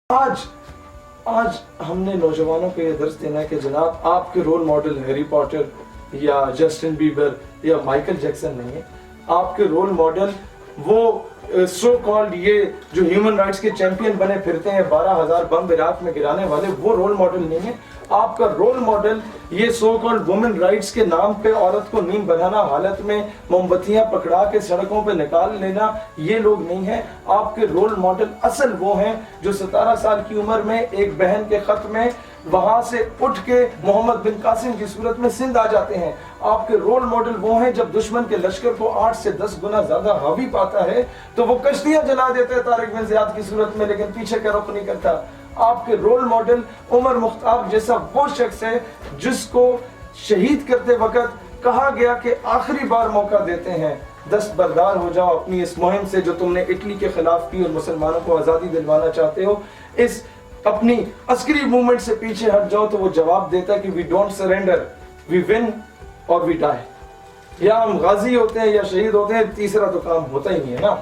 آج ہم نے نوجوانوں کو یہ درس دینا ہے کہ جناب آپ کے رول ماڈل ہیری پوٹر یا جسٹن بیبر یا مائیکل جیکسن نہیں ہے. آپ کے رول ماڈل وہ سو کالڈ یہ جو ہیومن رائٹس کے چیمپئن بنے پھرتے ہیں 12,000 بم عراق میں گرانے والے، وہ رول ماڈل نہیں ہے. آپ کا رول ماڈل یہ سو کالڈ وومن رائٹس کے نام پہ عورت کو نیم بنانا، حالت میں موم بتیاں پکڑا کے سڑکوں پہ نکال لینا، یہ لوگ نہیں ہیں. آپ کے رول ماڈل اصل وہ ہیں جو 17 سال کی عمر میں ایک بہن کے خط میں وہاں سے اٹھ کے محمد بن قاسم کی صورت میں سندھ آ جاتے ہیں. آپ کے رول ماڈل وہ ہیں جب دشمن کے لشکر کو 8 سے 10 گنا زیادہ حاوی پاتا ہے تو وہ کشتیاں جلا دیتے ہیں طارق بن زیاد کی صورت میں، لیکن پیچھے کا رخ نہیں کرتا. آپ کے رول ماڈل عمر مختار جیسا وہ شخص ہے جس کو شہید کرتے وقت کہا گیا کہ آخری بار موقع دیتے ہیں، دستبردار ہو جاؤ اپنی اس مہم سے جو تم نے اٹلی کے خلاف کی اور مسلمانوں کو آزادی دلوانا چاہتے ہو، اس اپنی عسکری موومنٹ سے پیچھے ہٹ جاؤ. تو وہ جواب دیتا ہے کہ we don't surrender, we win اور وی ڈائی. یا ہم غازی ہوتے ہیں یا شہید ہوتے ہیں، تیسرا تو کام ہوتا ہی نہیں ہے نا.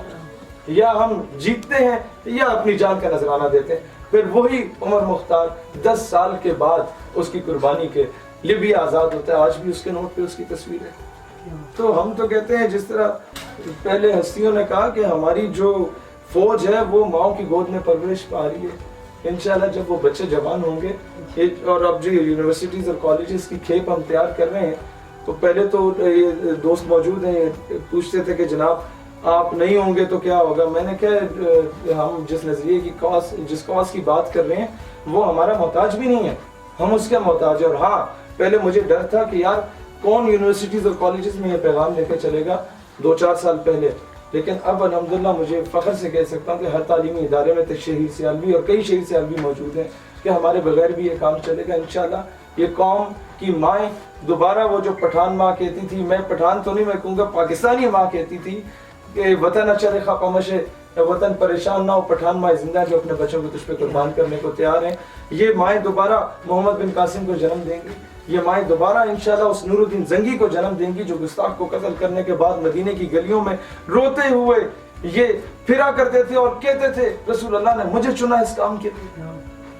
یا ہم جیتتے ہیں یا اپنی جان کا نذرانہ دیتے ہیں. پھر وہی عمر مختار 10 سال کے بعد اس کی قربانی کے لیبیا آزاد ہوتا ہے. آج بھی اس کے نوٹ پہ اس کی تصویر ہے. تو ہم تو کہتے ہیں جس طرح پہلے ہستیوں نے کہا کہ ہماری جو فوج ہے وہ ماؤں کی گود میں پرورش پا رہی ہے. انشاءاللہ جب وہ بچے جوان ہوں گے، اور اب جو یونیورسٹیز اور کالجز کی کھیپ ہم تیار کر رہے ہیں، تو پہلے تو یہ دوست موجود ہیں، یہ پوچھتے تھے کہ جناب آپ نہیں ہوں گے تو کیا ہوگا. میں نے کہا ہم جس نظریے کی جس کاز کی بات کر رہے ہیں وہ ہمارا محتاج بھی نہیں ہے، ہم اس کے محتاج ہیں. اور ہاں، پہلے مجھے ڈر تھا کہ یار کون یونیورسٹیز اور کالجز میں یہ پیغام لے کے چلے گا 2-4 سال پہلے، لیکن اب الحمدللہ مجھے فخر سے کہہ سکتا ہوں کہ ہر تعلیمی ادارے میں شہید سیالوی اور کئی شہید سیالوی موجود ہیں کہ ہمارے بغیر بھی یہ کام چلے گا انشاءاللہ. یہ قوم کی مائیں دوبارہ وہ جو پٹھان ماں کہتی تھی، میں پٹھان تو نہیں، میں کہوں گا پاکستانی ماں کہتی تھی کہ وطن اچھے خاپا مشے، وطن پریشان نہ ہو، پٹھان مائیں زندہ جو اپنے بچوں کو تجھ پہ قربان کرنے کو تیار ہیں. یہ مائیں دوبارہ محمد بن قاسم کو جنم دیں گی. یہ مائیں دوبارہ انشاءاللہ اس نور الدین زنگی کو جنم دیں گی جو گستاخ کو قتل کرنے کے بعد مدینے کی گلیوں میں روتے ہوئے یہ پھرا کرتے تھے اور کہتے تھے رسول اللہ نے مجھے چنا اس کام کے لیے.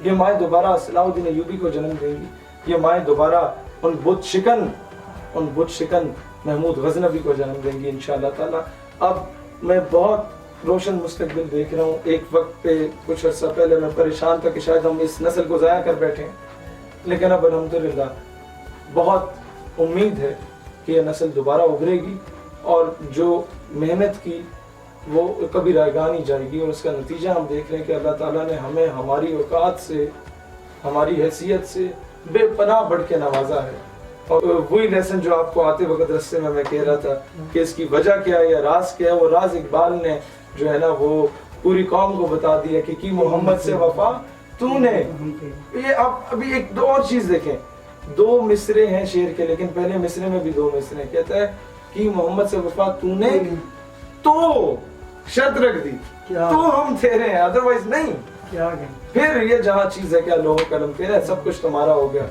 یہ مائیں دوبارہ صلاح الدین ایوبی کو جنم دیں گی. یہ مائیں دوبارہ ان بت شکن محمود غزنوی کو جنم دیں گی انشاءاللہ تعالی. اب میں بہت روشن مستقبل دیکھ رہا ہوں. ایک وقت پہ کچھ عرصہ پہلے میں پریشان تھا کہ شاید ہم اس نسل کو ضائع کر بیٹھے ہیں، لیکن اب الحمدللہ بہت امید ہے کہ یہ نسل دوبارہ ابھرے گی اور جو محنت کی وہ کبھی رائگاں نہیں جائے گی. اور اس کا نتیجہ ہم دیکھ رہے ہیں کہ اللہ تعالیٰ نے ہمیں ہماری اوقات سے، ہماری حیثیت سے بے پناہ بڑھ کے نوازا ہے. اور وہی لیسن جو آپ کو آتے وقت رستے میں کہہ رہا تھا کہ اس کی وجہ کیا ہے یا راز کیا ہے، وہ راز اقبال نے جو ہے نا وہ پوری قوم کو بتا دیا کہ کی محمد سے وفا تو نے. یہ آپ ابھی ایک دو اور چیز دیکھیں، 2 مصرے ہیں شعر کے، لیکن پہلے مصرے میں بھی 2 مصرے ہیں. کہتا ہے کہ محمد سے وفا تو نے تو شرط رکھ دی تو ہم تیرے ہیں، ادروائز نہیں. پھر یہ جہاں چیز ہے کیا لوہ قلم تیرا ہے، سب کچھ تمہارا ہو گیا.